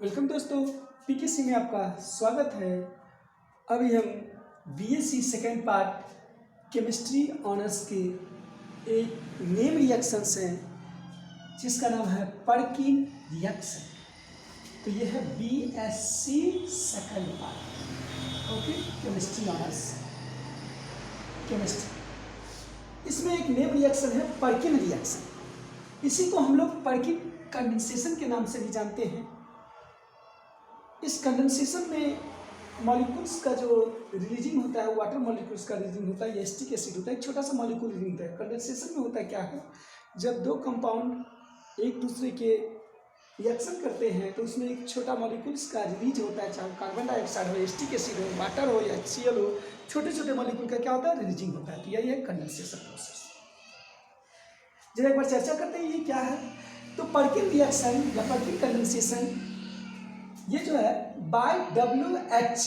Welcome दोस्तों, PKC में आपका स्वागत है। अभी हम BSc second part chemistry honours के एक नेम रिएक्शंस हैं जिसका नाम है पर्किन रिएक्शन। तो ये है BSc second part, okay, chemistry honours chemistry. इसमें एक नेम रिएक्शन है पर्किन रिएक्शन। इसी को हम लोग पर्किन कंडेंसेशन के नाम से भी जानते हैं। इस कंडेंसेशन में मॉलिक्यूल्स का जो रिलीजिंग होता है, वाटर मॉलिक्यूल्स का रिलीजिंग होता है या एसिटिक एसिड होता है, एक छोटा सा मॉलिक्यूल रिलीज होता है। कंडेंसेशन में होता है क्या है, जब दो कंपाउंड एक दूसरे के रिएक्शन करते हैं तो उसमें एक छोटा मॉलिक्यूल्स का रिलीज होता है, चाहे कार्बन डाइऑक्साइड हो, एसिटिक एसिड हो, वाटर हो या HCl हो, छोटे छोटे मॉलिक्यूल का क्या होता है, रिलीजिंग होता है। तो यही है कंडेंसेशन प्रोसेस। जरा एक बार चर्चा करते हैं ये क्या है। तो पर्किन रिएक्शन या पर्किन कंडेंसेशन ये जो है बाय WH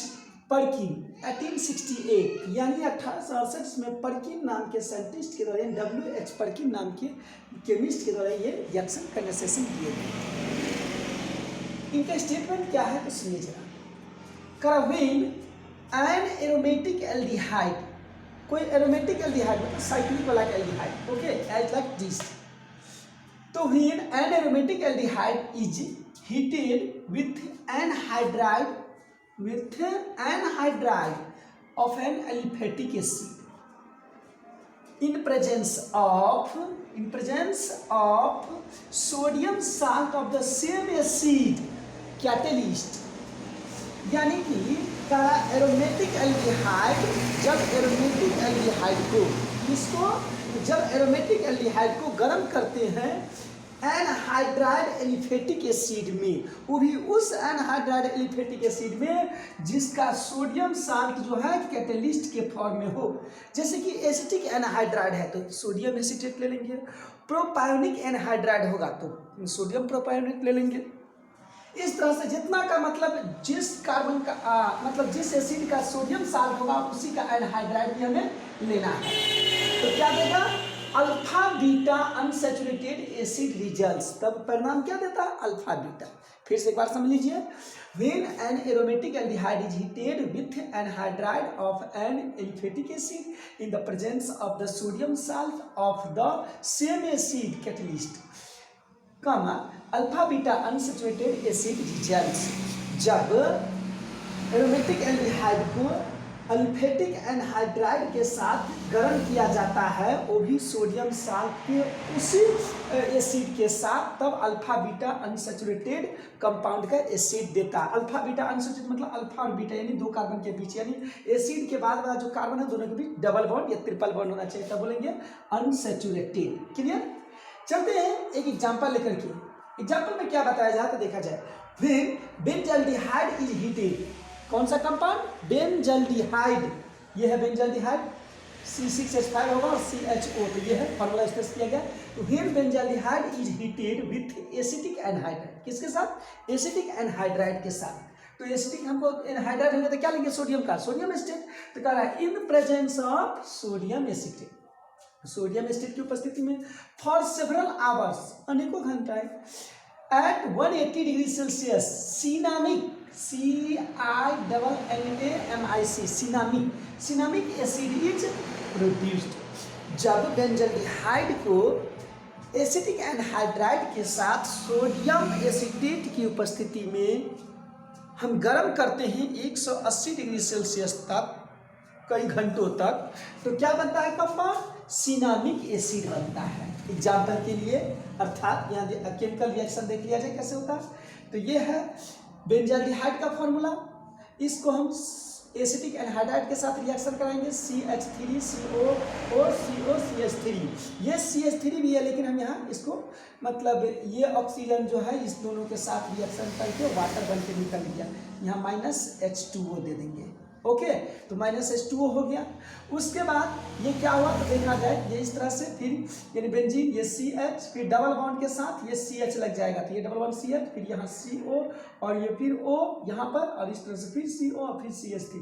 पर्किन 1868 यानी 1868 में पर्किन नाम के साइंटिस्ट के द्वारा, WH पर्किन नाम के केमिस्ट के द्वारा ये रिएक्शन कंडेंसेशन किए गए। इनका स्टेटमेंट क्या है तो सुनिए जरा। व्हेन एन एरोमेटिक एल्डिहाइड, कोई एरोमेटिक एल्डिहाइड मतलब साइक्लिक वाला aldehyde, okay, as like this. तो when an aromatic aldehyde is heated with anhydride of an aliphatic acid in presence of sodium salt of the same acid catalyst। यानी कि aromatic aldehyde जब aromatic aldehyde को गर्म करते हैं anhydride aliphatic acid में, वो भी उस एनहाइड्राइड एलिफेटिक एसिड में जिसका सोडियम साल्ट जो है कैटेलिस्ट के फॉर्म में हो। जैसे कि एसिटिक एनहाइड्राइड है तो सोडियम एसिटेट ले लेंगे, प्रोपायोनिक एनहाइड्राइड होगा तो सोडियम प्रोपायोनेट ले लेंगे। इस तरह से जितना का मतलब जिस कार्बन का मतलब जिस एसिड का सोडियम साल्ट होगा उसी का एनहाइड्राइड भी हमें लेना है। तो क्या देगा, alpha beta unsaturated acid results. तब परिणाम क्या देता है, अल्फा बीटा। फिर से एक बार समझ लीजिए। When an aromatic aldehyde is heated with anhydride of an aliphatic acid in the presence of the sodium salt of the same acid catalyst, comma alpha beta unsaturated acid results. जब aromatic aldehyde को aliphatic anhydride के साथ गर्म किया जाता है, वो भी सोडियम साल्ट के उसी एसिड के साथ, तब अल्फा बीटा अनसैचुरेटेड कंपाउंड का एसिड देता है। अल्फा बीटा अनसैचुरेटेड मतलब अल्फा और बीटा यानी दो कार्बन के बीच, यानी एसिड के बाद वाला जो कार्बन है दोनों के बीच डबल बॉन्ड या ट्रिपल बॉन्ड होना चाहिए, तब बोलेंगे अनसैचुरेटेड। क्लियर। चलते हैं एक एग्जाम्पल लेकर के। एग्जाम्पल में क्या बताया जाए तो देखा जाए। व्हेन बेंजल्डिहाइड इज हीटेड, कौन सा कंपाउंड, बेंजल्डिहाइड। ये है बेंजल्डिहाइड, C6H5 होगा और CHO, तो ये है फॉर्मूला स्पेस किया गया। तो when benzaldehyde is heated with acetic anhydride, किसके साथ, एसिटिक एनहाइड्राइड के साथ। तो एसिटिक हमको एनहाइड्राइड होंगे तो क्या लेंगे, सोडियम का, सोडियम एसिटेट। तो कह रहा है in presence of sodium acetate, sodium acetate की उपस्थिति में फॉर सेवरल आवर्स, अनेकों घंटाएं, at 180 degree Celsius cinnamic, CINAMIC cinnamic acid is produced. जब बेंजल्डिहाइड को एसिटिक एनहाइड्राइड के साथ सोडियम एसिटेट की उपस्थिति में हम गर्म करते हैं 180 डिग्री सेल्सियस तक, कई घंटों तक, तो क्या बनता है कंपाउंड, सिनामिक एसिड बनता है। एग्जाम्पल के लिए, अर्थात यहाँ केमिकल रिएक्शन देख लिया जाए कैसे होता है। तो ये है बेंजल्डिहाइड का फॉर्मूला, इसको हम एसिटिक एनहाइड्राइड के साथ रिएक्शन कराएंगे, CH3COO CH3। ये CH3 भी है लेकिन हम यहाँ इसको मतलब ये ऑक्सीजन जो है इस दोनों के साथ रिएक्शन करके वाटर बन के निकल गया, यहाँ -H2O दे देंगे, ओके। तो -H2O हो गया। उसके बाद ये क्या हुआ तो देखा जाए, ये इस तरह से फिर यानी बेंजीन, ये CH, फिर डबल बॉन्ड के साथ ये CH लग जाएगा, तो ये डबल बॉन्ड CH, फिर यहाँ CO और ये फिर O यहाँ पर, और इस तरह से फिर CO और फिर CH3।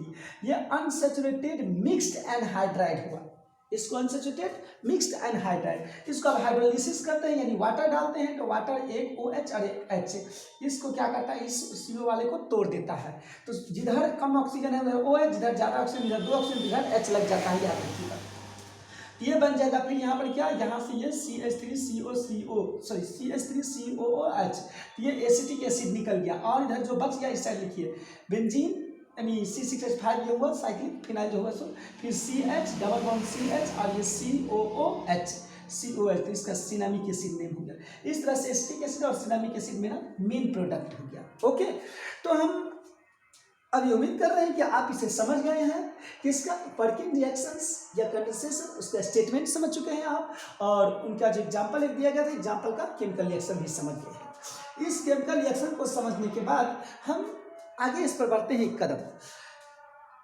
ये अनसैचुरेटेड मिक्स्ड एनहाइड्राइड हुआ। इसको अनसैचुरेटेड मिक्स्ड एनहाइड्राइड। इसको अब हाइड्रोलिसिस करते हैं यानी वाटर डालते हैं, तो वाटर एक OH और एक H, इसको क्या करता है, इस CO वाले को तोड़ देता है। तो जिधर कम ऑक्सीजन है उधर OH, जिधर ज़्यादा ऑक्सीजन इधर 2 ऑक्सीजन, इधर H लग जाता है, याद रखिएगा। ये बन जाएगा फिर यहाँ पर क्या, यहाँ से ये CH3COOH, ये एसिटिक एसिड निकल गया। और इधर जो बच गया इस साइड लिखिए बेंजीन यानी C6H5 ये हुआ साइक्लिक फिनाइल जो हुआ सो, फिर CH डबल बॉन्ड CH और ये COOH, तो इसका सिनामिक एसिड नेम हो गया। इस तरह से एसिटिक एसिड और सिनामिक एसिड मेरा मेन प्रोडक्ट हो गया। ओके, तो हम अभी उम्मीद कर रहे हैं कि आप इसे समझ गए हैं कि इसका वर्किंग रिएक्शंस या कंडेंसेशन उसका स्टेटमेंट समझ चुके हैं आप, और उनका जो एग्जाम्पल एक दिया गया था एग्जाम्पल का केमिकल रिएक्शन भी समझ गए हैं। इस केमिकल रिएक्शन को समझने के बाद हम आगे इस पर बढ़ते हैं एक कदम,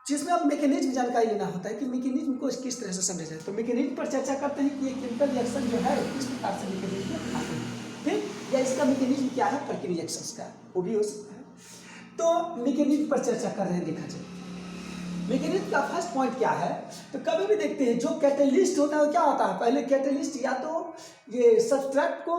जिसमें अब मैकेनिज्म जानकारी लेना होता है कि मैकेनिज्म को किस तरह से समझा जाए। तो मैकेनिज्म पर चर्चा करते हैं कि ये केमिकल रिएक्शन जो है किस प्रकार से मैकेनिज्म आते हैं, ठीक, या इसका मैकेनिज्म क्या है वर्किंग रिएक्शंस का, वो भी हो सकता है। तो मैकेनिज्म पर चर्चा कर रहे हैं, देखा जाए मैकेनिज्म का फर्स्ट पॉइंट क्या है। तो कभी भी देखते हैं जो कैटलिस्ट होता है क्या होता है, पहले कैटलिस्ट या तो ये सब्सट्रैक्ट को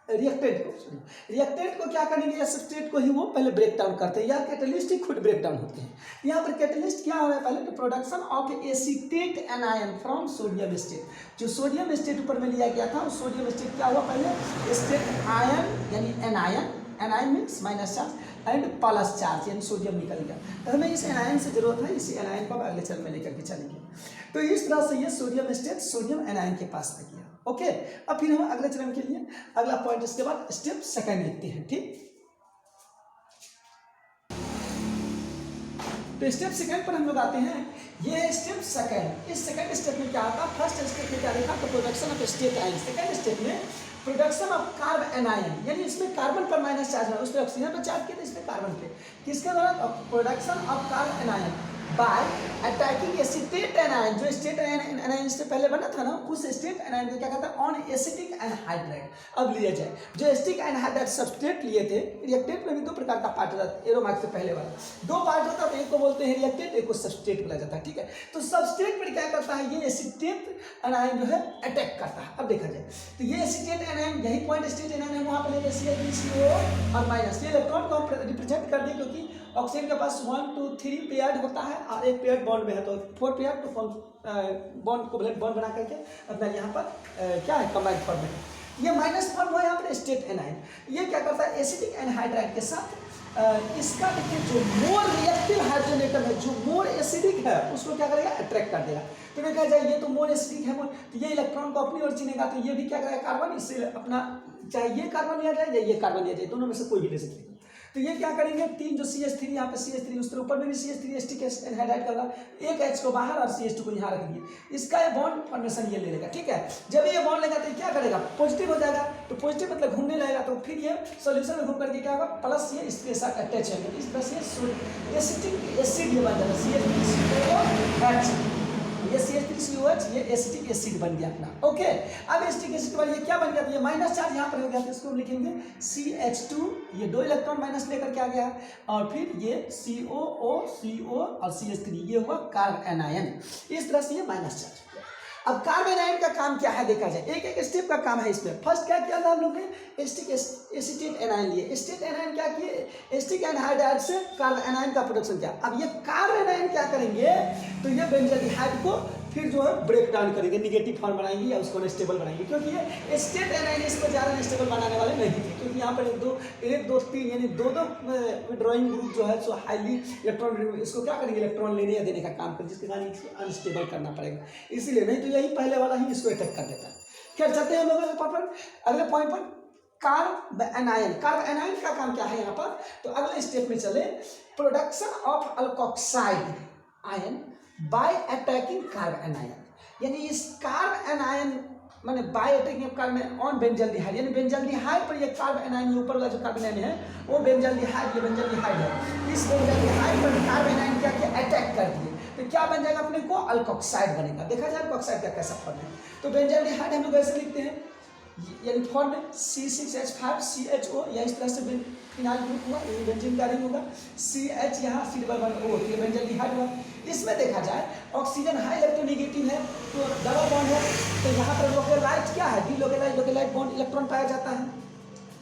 रिएक्टेंट को क्या करेंगे, या सब्सट्रेट को ही वो पहले ब्रेक डाउन करते हैं, या कैटलिस्ट ही खुद ब्रेक डाउन होते हैं। यहाँ पर कैटलिस्ट क्या हो रहा है, पहले तो production of acetate anion from sodium state. जो सोडियम स्टेट ऊपर में लिया गया था उस सोडियम स्टेट क्या हुआ, पहले स्टेट आयन यानी anion, anion means minus charge and plus charge यानी सोडियम निकल गया। तो हमें इस एनायन से जरूरत है, इसी एनायन को अब अगले चरण में लेकर के चलेंगे। तो इस तरह से ये सोडियम स्टेट सोडियम एनायन के पास आ गया। ओके, अब फिर हम अगले चरण के लिए अगला पॉइंट इसके बाद स्टेप सेकंड लिखते हैं, ठीक। तो स्टेप सेकंड पर हम लोग आते हैं, ये स्टेप सेकंड। इस सेकंड स्टेप में क्या आता है, फर्स्ट स्टेप में क्या देखा, तो production of state ion. Second step में प्रोडक्शन ऑफ कार्ब एनायन, यानी इसमें कार्बन पर माइनस चार्ज है, उस पर ऑक्सीजन पर चार्ज किया था, इसमें कार्बन पे, किसके द्वारा, production of carb anion bye attacking acetate anion. जो स्टेट एनायन से पहले बना था ना, उस स्टेट एनायन को क्या कहता है, ऑन एसिटिक एनहाइड्राइड। अब लिया जाए जो एसिटिक एनहाइड्राइड सब्सट्रेट लिए थे, रिएक्टेंट में भी दो प्रकार का पार्ट होता है, एरोमार्क से पहले वाला दो पार्ट होता है, एक को बोलते हैं रिएक्टेंट, एक को सब्सट्रेट बोला जाता है, ठीक है। तो सब्सट्रेट पर क्या करता है, ये एसिटेट एनायन जो है अटैक करता है। अब देखा जाए तो ये एसिटेट एनायन, यही पॉइंट स्टेट एनायन है, वहां पर लेते हैं CH3CO और माइनस, ये इलेक्ट्रॉन को हम रिप्रेजेंट कर दें, क्योंकि ऑक्सीजन के पास 1 2 3 पेयर्ड होता है और एक पेयर्ड बॉन्ड में है, तो 4 पेयर्ड तो बॉन्ड को बॉन्ड बना करके अपना यहाँ पर क्या है, कंबाइंड फॉर्म में ये माइनस फॉर्म हुआ यहाँ पर स्टेट एनायन। ये क्या करता है, एसिटिक एनहाइड्राइड के साथ इसका देखिए जो मोर रिएक्टिव हाइड्रोजन एटम है, जो मोर एसिडिक है, उसको क्या करेगा, अट्रैक्ट कर देगा। तो देखा जाए ये तो मोर एसिडिक है, तो ये इलेक्ट्रॉन को अपनी ओर चुनेगा, तो ये भी क्या करेगा, कार्बन, इससे अपना चाहे ये कार्बन लिया जाए या ये कार्बन लिया जाए, दोनों में से कोई भी ले सकते हैं। तो ये क्या करेंगे, तीन जो CH3 यहाँ पे CH3, उस तरह ऊपर में भी CH3 एसिटिक एनहाइड्राइड करगा, एक H को बाहर और CH2 को यहाँ रख दिए, इसका ये बॉन्ड फॉर्मेशन ये ले लेगा, ठीक है। जब ये बॉन्ड लेगा तो क्या करेगा, पॉजिटिव हो जाएगा, तो पॉजिटिव मतलब घूमने लगेगा, तो फिर ये सॉल्यूशन में घूम करके क्या होगा, प्लस ये इसके साथ अटैच है, इस तरह से एसिटिक एसिड ये बन जाएगा, CH3COH, ये CH3COH, ये एसिटिक एसिड बन गया अपना। ओके, अब एसिटिक एसिड के बाद ये क्या बन गया, ये माइनस चार्ज यहाँ पर हो गया, तो इसको हम लिखेंगे CH2, ये 2 इलेक्ट्रॉन माइनस लेकर के आ गया, और फिर ये COO CO और CH3, ये हुआ कार्ब एनायन। इस तरह से ये माइनस चार्ज हो गया। अब कार्ब एनायन का काम क्या है, देखा जाए एक एक स्टेप का काम है इसमें। फर्स्ट क्या किया था हम लोग ने, एसिटेट एनायन लिए, एसिटेट एनायन क्या किए, एसिटिक एनहाइड्राइड से कार्ब एनायन का प्रोडक्शन किया। अब ये कार्ब एनायन क्या करेंगे, तो ये बेंजोल्डिहाइड को फिर जो है ब्रेक डाउन करेंगे, निगेटिव फॉर्म बनाएंगे या उसको अनस्टेबल बनाएंगे, क्योंकि ये एसिटेट एनायन इसको ज़्यादा अनस्टेबल बनाने वाले नहीं थे, क्योंकि यहाँ पर 1 2 3 यानी दो विड्रॉइंग ग्रुप जो है सो हाईली इलेक्ट्रॉन, इसको क्या करेंगे, इलेक्ट्रॉन लेने या देने का काम करें, जिसके कारण इसको अनस्टेबल करना पड़ेगा, इसीलिए, नहीं तो यही पहले वाला ही इसको अटैक कर देता है। खैर चलते हैं हम अगले पॉइंट पर, कार्ब एनायन। कार्ब एनायन का काम क्या है यहाँ पर, तो अगले स्टेप में चले, production of alkoxide ion bye attacking carb anion, यानी इस कार्ब एनायन माने bye attacking carb on benzaldehyde, यानी बेंजल्डिहाइड पर ये कार्ब एनायन, ये ऊपर वाला जो कार्ब एनायन है वो बेंजल्डिहाइड, ये बेंजल्डिहाइड है, इस बेंजल्डिहाइड पर कार्ब एनायन क्या किया, अटैक कर दिए, तो क्या बन जाएगा अपने को, अल्कोक्साइड बनेगा। देखा जाए अल्कोक्साइड का कैसा फॉर्म है, तो बेंजल्डिहाइड हम लोग ऐसे लिखते हैं, यानी फॉर्म में C6H5CHO, या इस तरह से फिनाइल ग्रुप हुआ, ये बेंजीन का रिंग होगा। CH यहाँ C++O, ये बेंजल्डिहाइड हुआ। इसमें देखा जाए ऑक्सीजन हाई इलेक्ट्रोनेगेटिव है तो डबल बॉन्ड है, तो यहाँ पर लोकेलाइट क्या है, डीलोकेलाइट, लोकेलाइट बॉन्ड इलेक्ट्रॉन पाया जाता है,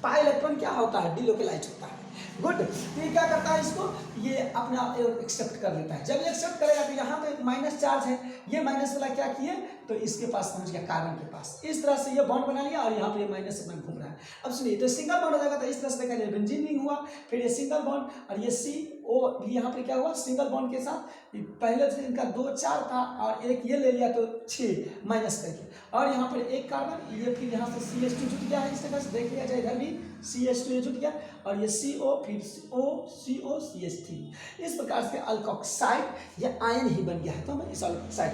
पाई इलेक्ट्रॉन क्या होता है, डीलोकेलाइट होता है। गुड, तो ये क्या करता है, इसको ये अपने आप एक्सेप्ट कर लेता है। जब ये एक्सेप्ट करेगा तो यहाँ पे माइनस चार्ज है, ये माइनस वाला क्या किए तो इसके पास पहुंच गया, कार्बन के पास। इस तरह से ये बॉन्ड बना लिया और यहाँ पे ये माइनस अपना घूम रहा है। अब सुनिए, तो सिंगल बॉन्ड हो जाएगा तो इस तरह से देखा जाए बेंजीन रिंग हुआ, फिर ये सिंगल बॉन्ड और ये CO भी यहाँ पे क्या हुआ, सिंगल बॉन्ड के साथ पहले से इनका 2 4 था और एक ये ले लिया तो 6 माइनस करके, और यहाँ पर एक कार्बन, ये फिर यहाँ से CH2 जुट गया है। इस तरह से देख लिया जाए, इधर भी CH2 ये जुट गया और ये CO, फिर CO CH3। इस प्रकार से अल्कोक्साइड ये आयन ही बन गया है। तो हमें इस अल्कोक्साइड,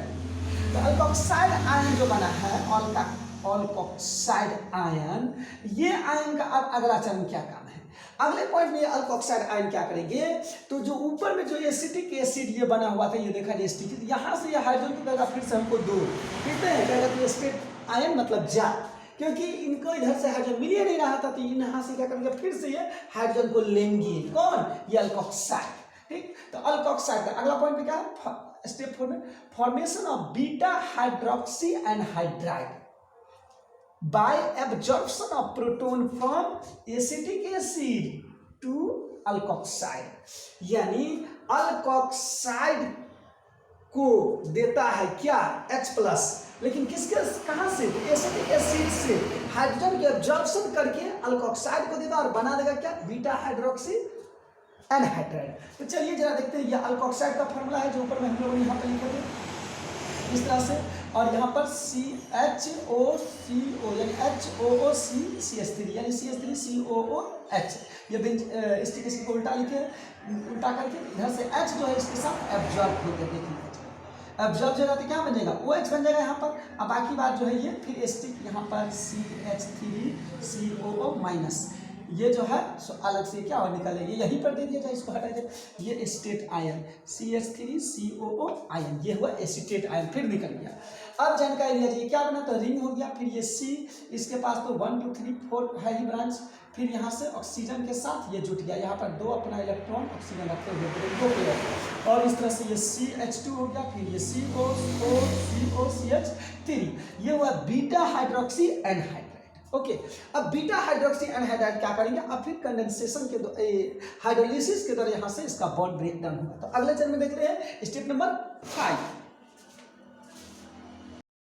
तो अल्कोक्साइड आयन जो बना है अल्कोक्साइड आयन, ये आयन का अब अगला चरण क्या काम है। अगले पॉइंट में अल्कोक्साइड आयन क्या करेंगे, तो जो ऊपर में जो एसिटिक एसिड ये बना हुआ था, ये देखा एसिटिक, यहाँ से ये हाइड्रोजन को कहेगा फिर से हमको 2 कितने हैं, कहेगा तो स्टेट आयन मतलब जा, क्योंकि इनको इधर से हाइड्रोजन मिल ही नहीं रहा था, तो यहाँ से क्या करेंगे फिर से ये हाइड्रोजन को लेंगे, कौन, ये अल्कोक्साइड। ठीक, तो अल्कोक्साइड का अगला पॉइंट क्या है, स्टेप 4 में formation of beta hydroxy anhydride by absorption of proton from acetic acid to alkoxide, यानी अल्कोक्साइड को देता है क्या, H+, लेकिन किसके, कहाँ से, एसिटिक एसिड से हाइड्रोजन के एब्जॉर्प्शन करके अल्कोक्साइड को देगा और बना देगा क्या, बीटा हाइड्रोक्सी एनहाइड्राइड। तो चलिए जरा देखते हैं, ये अल्कोक्साइड का फॉर्मूला है जो ऊपर में हम लोग यहाँ पर लिखे थे इस तरह से, और यहाँ पर CHOCO यानी HOOC यानी CH3COOH, ये स्टिक इसको उल्टा लिखे, उल्टा करके इधर से H जो है इसके साथ एब्जॉर्ब होकर देखिए, एब्जॉर्ब हो जाता क्या बन जाएगा, OH बन जाएगा यहाँ पर। अब बाकी बात जो है ये फिर स्टिक यहाँ पर CH3COO-, ये जो है सो अलग से क्या और निकलेगी, यहीं पर दे दिया जाए, इसको हटा जाए, ये एसिटेट आयन CH3COO आयन, ये हुआ एसिटेट आयन, फिर निकल गया। अब जानकारी लिया जाए क्या बना, तो रिंग हो गया, फिर ये C, इसके पास तो 1 2 3 4 है ही ब्रांच, फिर यहाँ से ऑक्सीजन के साथ ये जुट गया, यहाँ पर 2 अपना इलेक्ट्रॉन ऑक्सीजन रखे हुए, और इस तरह से ये CH2 हो गया, फिर ये COCH3, ये हुआ बीटा हाइड्रोक्सी एनहाइड्राइड। ओके, अब बीटा हाइड्रोक्सी एनहाइड्राइड क्या करेंगे, अब फिर कंडेंसेशन के हाइड्रोलिसिस के द्वारा यहाँ से इसका बॉन्ड ब्रेक डाउन होगा। तो अगले चरण में देख रहे हैं स्टेप नंबर 5।